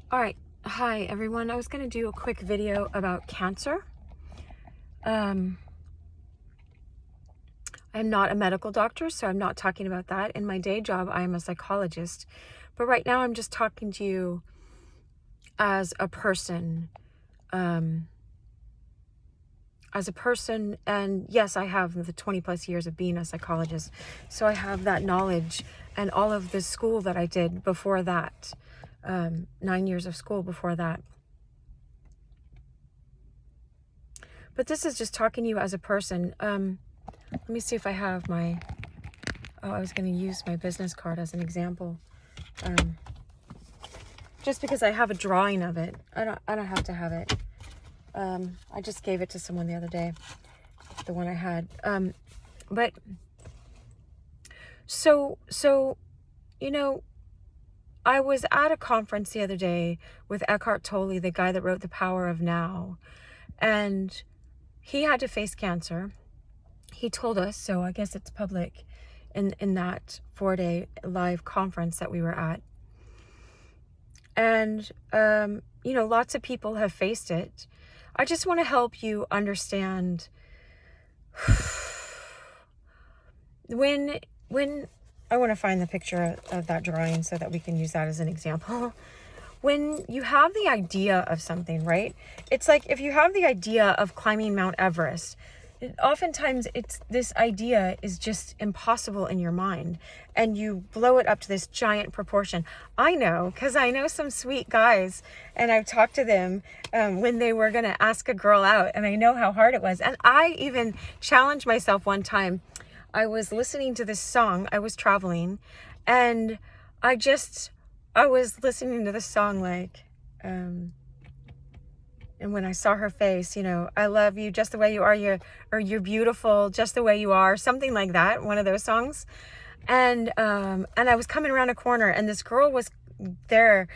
All right. Hi, everyone. I was going to do a quick video about cancer. I'm not a medical doctor, so I'm not talking about that. In my day job, I'm a psychologist. But right now, I'm just talking to you as a person. And yes, I have the 20 plus years of being a psychologist. So I have that knowledge and all of the school that I did before that. 9 years of school before that. But this is just talking to you as a person. Let me see if I have my, I was going to use my business card as an example. Just because I have a drawing of it. I don't have to have it. I just gave it to someone the other day, the one I had. But so, you know, I was at a conference the other day with Eckhart Tolle, the guy that wrote The Power of Now, and he had to face cancer. He told us, so I guess it's public in that 4-day live conference that we were at. And, lots of people have faced it. I just want to help you understand when I want to find the picture of that drawing so that we can use that as an example. When you have the idea of something, right? It's like if you have the idea of climbing Mount Everest, oftentimes this idea is just impossible in your mind, and you blow it up to this giant proportion. I know, because I know some sweet guys, and I've talked to them when they were going to ask a girl out, and I know how hard it was. And I even challenged myself one time. I was listening to this song. I was traveling, and I was listening to the song and when I saw her face, I love you just the way you are, you're beautiful just the way you are, something like that, one of those songs. And I was coming around a corner, and this girl was there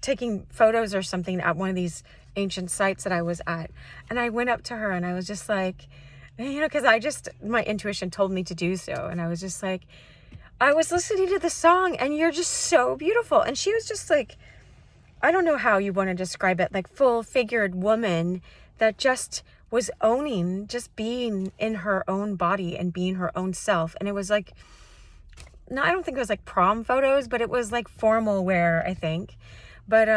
taking photos or something at one of these ancient sites that I was at. And I went up to her, and I was just like, because my intuition told me to do so. And I was just like, I was listening to the song, and you're just so beautiful. And she was just like, I don't know how you want to describe it, like full-figured woman that just was owning, just being in her own body and being her own self. And it was like, no, I don't think it was like prom photos, but it was like formal wear, I think. But,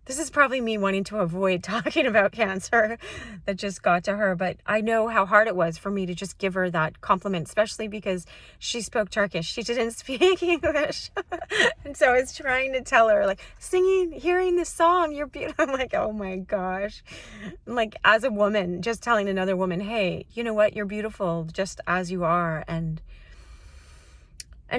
this is probably me wanting to avoid talking about cancer that just got to her. But I know how hard it was for me to just give her that compliment, especially because she spoke Turkish. She didn't speak English. And so I was trying to tell her, like, hearing this song, you're beautiful. I'm like, oh my gosh. Like, as a woman, just telling another woman, hey, you know what? You're beautiful just as you are. And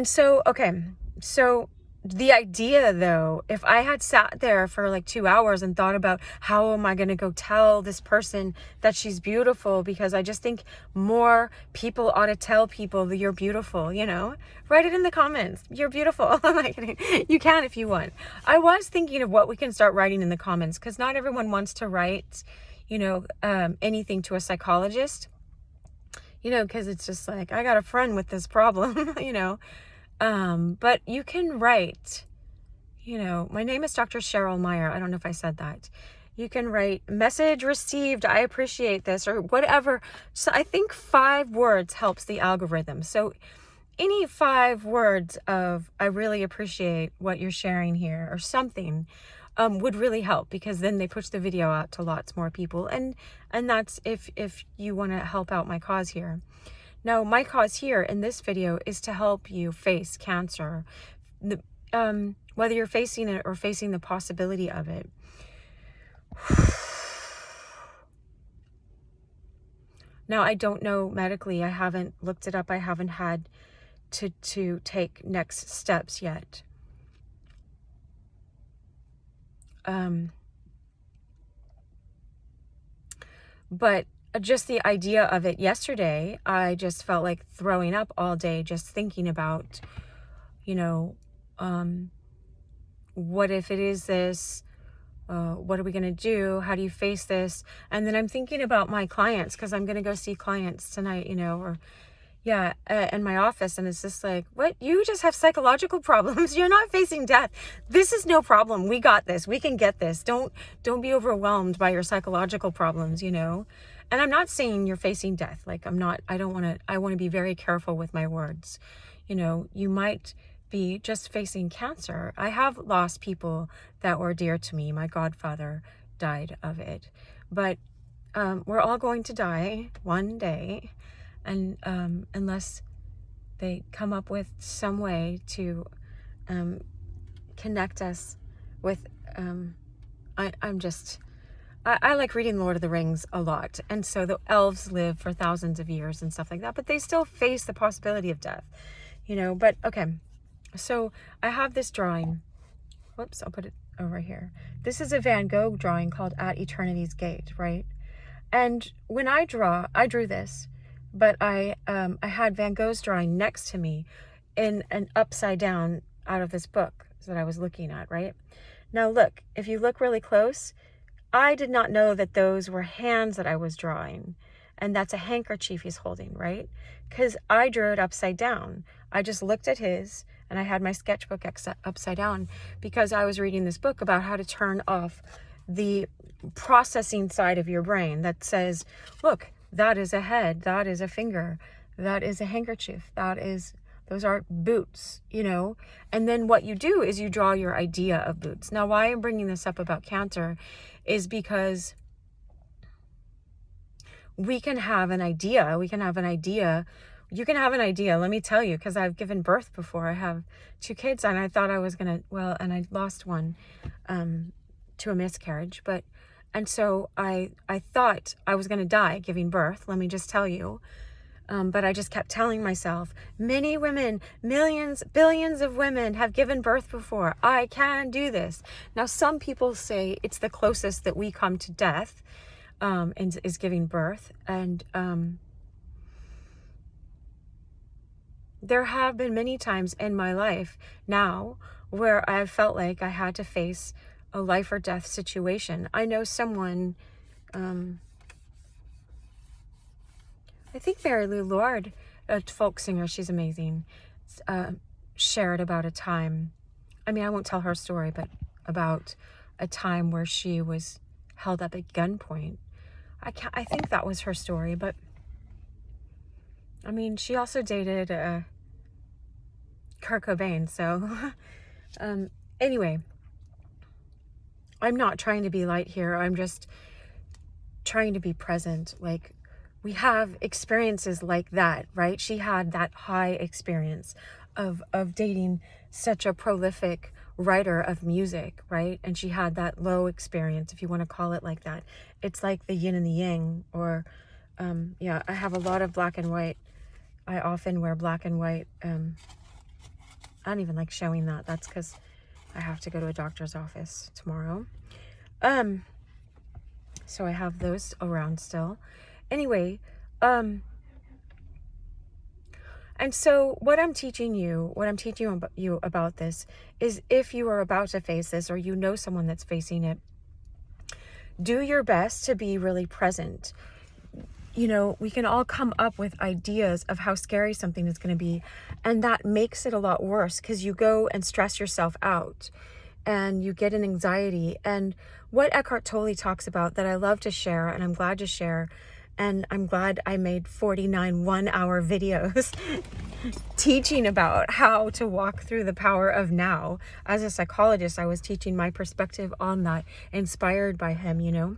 so, okay. So the idea, though, if I had sat there for like 2 hours and thought about how am I going to go tell this person that she's beautiful, because I just think more people ought to tell people that you're beautiful, write it in the comments. You're beautiful. I'm not kidding. You can if you want. I was thinking of what we can start writing in the comments, because not everyone wants to write, anything to a psychologist, because it's just like, I got a friend with this problem, but you can write, my name is Dr. Cheryl Meyer. I don't know if I said that. You can write message received. I appreciate this, or whatever. So I think 5 words helps the algorithm. So any 5 words of, I really appreciate what you're sharing here, or something, would really help, because then they push the video out to lots more people. And that's if you want to help out my cause here. Now, my cause here in this video is to help you face cancer, whether you're facing it or facing the possibility of it. Now, I don't know medically. I haven't looked it up. I haven't had to take next steps yet. But just the idea of it yesterday, I just felt like throwing up all day, just thinking about, what if it is this? What are we going to do? How do you face this? And then I'm thinking about my clients, because I'm going to go see clients tonight, or, in my office, and it's just like, what? You just have psychological problems. You're not facing death. This is no problem. We got this. We can get this. Don't be overwhelmed by your psychological problems, you know? And I'm not saying you're facing death. Like, I want to be very careful with my words. You know, you might be just facing cancer. I have lost people that were dear to me. My godfather died of it. But we're all going to die one day. And unless they come up with some way to connect us with, I like reading Lord of the Rings a lot. And so the elves live for thousands of years and stuff like that, but they still face the possibility of death, you know. But okay, so I have this drawing. Whoops, I'll put it over here. This is a Van Gogh drawing called At Eternity's Gate, right? And when I drew this, but I had Van Gogh's drawing next to me in an upside down out of this book that I was looking at, right? Now look, if you look really close, I did not know that those were hands that I was drawing. And that's a handkerchief he's holding, right? Because I drew it upside down. I just looked at his, and I had my sketchbook upside down because I was reading this book about how to turn off the processing side of your brain that says, look, that is a head, that is a finger, that is a handkerchief, those are boots, you know? And then what you do is you draw your idea of boots. Now, why I'm bringing this up about cancer is because we can have an idea. You can have an idea. Let me tell you, because I've given birth before. I have 2 kids, and I thought I was going to, and I lost one to a miscarriage. And so I thought I was going to die giving birth, let me just tell you. But I just kept telling myself, many women, millions, billions of women have given birth before. I can do this. Now, some people say it's the closest that we come to death, is giving birth. And there have been many times in my life now where I've felt like I had to face a life or death situation. I know someone, I think Mary Lou Lord, a folk singer, she's amazing, shared about a time, I won't tell her story, but about a time where she was held up at gunpoint. I think that was her story, but she also dated Kurt Cobain, so anyway, I'm not trying to be light here. I'm just trying to be present. Like, we have experiences like that, right? She had that high experience of dating such a prolific writer of music, right? And she had that low experience, if you want to call it like that. It's like the yin and the yang, or I have a lot of black and white. I often wear black and white. I don't even like showing that. That's because I have to go to a doctor's office tomorrow. So I have those around still. Anyway, and so what I'm teaching you about this is, if you are about to face this, or you know someone that's facing it, do your best to be really present. You know, we can all come up with ideas of how scary something is going to be, and that makes it a lot worse because you go and stress yourself out and you get an anxiety. And what Eckhart Tolle talks about, that I love to share, and I'm glad to share, and I'm glad I made 49 one-hour videos teaching about how to walk through the power of now. As a psychologist, I was teaching my perspective on that, inspired by him, you know.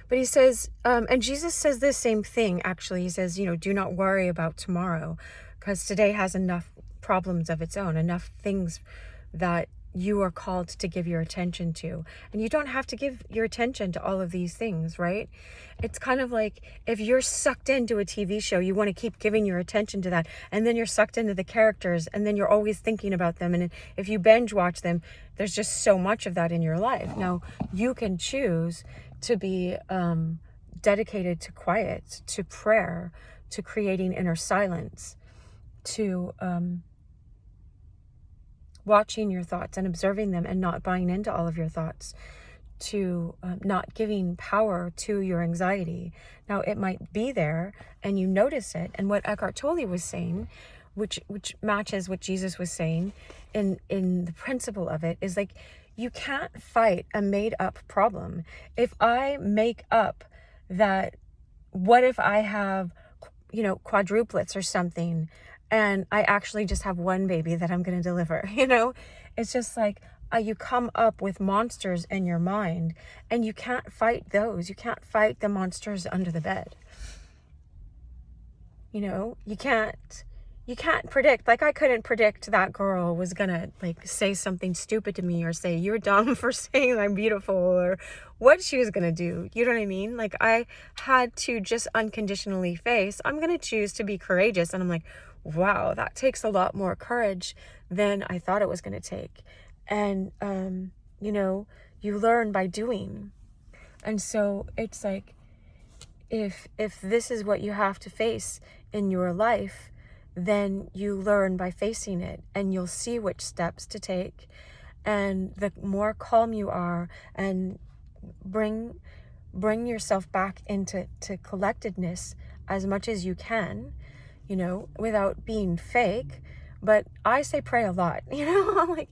But he says, and Jesus says this same thing, actually. He says, you know, do not worry about tomorrow, because today has enough problems of its own, enough things that you are called to give your attention to. And you don't have to give your attention to all of these things, right? It's kind of like, if you're sucked into a TV show, you want to keep giving your attention to that. And then you're sucked into the characters, and then you're always thinking about them. And if you binge watch them, there's just so much of that in your life. Now, you can choose to be dedicated to quiet, to prayer, to creating inner silence, to watching your thoughts and observing them and not buying into all of your thoughts, to not giving power to your anxiety. Now, it might be there and you notice it. And what Eckhart Tolle was saying, which matches what Jesus was saying in the principle of it, is like, you can't fight a made up problem. If I make up that, what if I have, quadruplets or something, and I actually just have one baby that I'm going to deliver, it's just like, you come up with monsters in your mind, and you can't fight those. You can't fight the monsters under the bed. You can't predict. Like, I couldn't predict that girl was gonna like say something stupid to me, or say you're dumb for saying I'm beautiful, or what she was gonna do. You know what I mean? Like, I had to just unconditionally face, I'm gonna choose to be courageous. And I'm like, wow, that takes a lot more courage than I thought it was gonna take. And you learn by doing. And so it's like, if this is what you have to face in your life, then you learn by facing it, and you'll see which steps to take. And the more calm you are, and bring yourself back into collectedness as much as you can, without being fake. But I say pray a lot, like,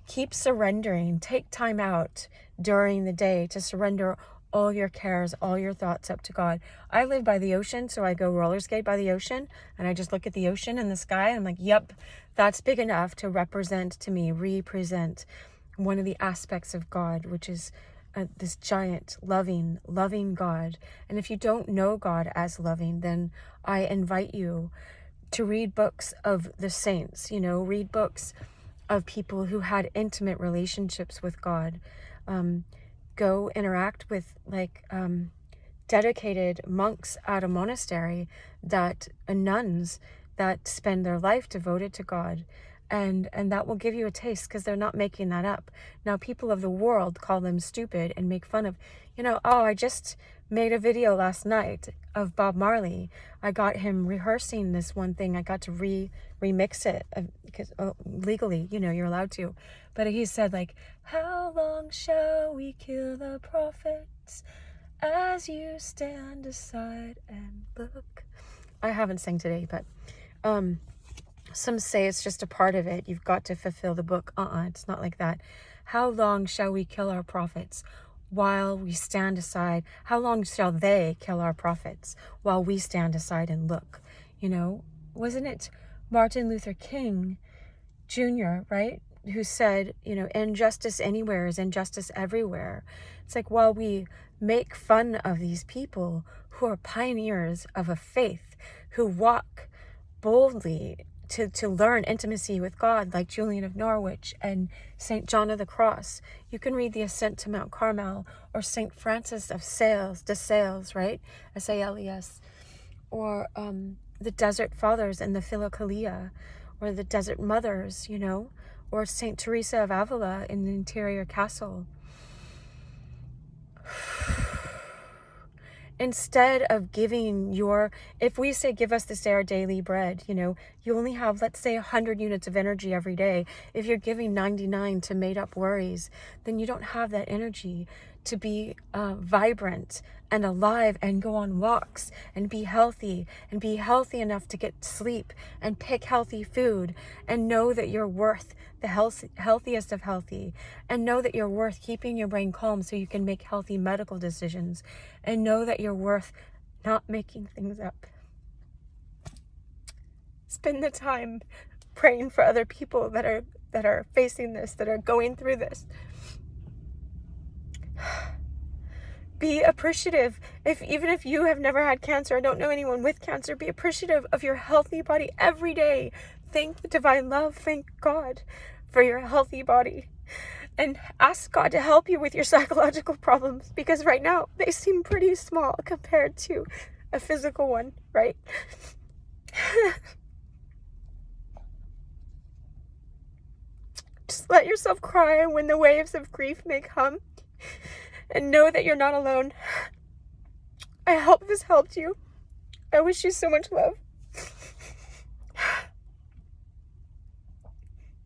keep surrendering. Take time out during the day to surrender all your cares, all your thoughts up to God. I live by the ocean, so I go roller skate by the ocean, and I just look at the ocean and the sky, and I'm like, yep, that's big enough to represent one of the aspects of God, which is this giant, loving God. And if you don't know God as loving, then I invite you to read books of the saints, read books of people who had intimate relationships with God. Go interact with dedicated monks at a monastery, nuns that spend their life devoted to God. And that will give you a taste, because they're not making that up. Now, people of the world call them stupid and make fun of, I just made a video last night of Bob Marley. I got him rehearsing this one thing. I got to remix it because legally, you're allowed to. But he said, like, how long shall we kill the prophets as you stand aside and look? I haven't sang today, but some say it's just a part of it. You've got to fulfill the book. It's not like that. How long shall we kill our prophets while we stand aside? How long shall they kill our prophets while we stand aside and look? Wasn't it Martin Luther King Jr., right, who said, injustice anywhere is injustice everywhere. It's like, while we make fun of these people who are pioneers of a faith, who walk boldly to learn intimacy with God, like Julian of Norwich and St. John of the Cross. You can read the Ascent to Mount Carmel, or St. Francis of de Sales, right? S-A-L-E-S. Or the Desert Fathers and the Philokalia, or the Desert Mothers, or St. Teresa of Avila in the Interior Castle. Instead of giving if we say, give us this day our daily bread, you only have, let's say, 100 units of energy every day. If you're giving 99 to made up worries, then you don't have that energy to be vibrant and alive and go on walks and be healthy enough to get sleep and pick healthy food and know that you're worth the healthiest of healthy, and know that you're worth keeping your brain calm so you can make healthy medical decisions, and know that you're worth not making things up. Spend the time praying for other people that are facing this, that are going through this. Be appreciative. Even if you have never had cancer, or don't know anyone with cancer, be appreciative of your healthy body every day. Thank the divine love. Thank God for your healthy body. And ask God to help you with your psychological problems, because right now they seem pretty small compared to a physical one, right? Just let yourself cry when the waves of grief may come, and know that you're not alone. I hope this helped you. I wish you so much love.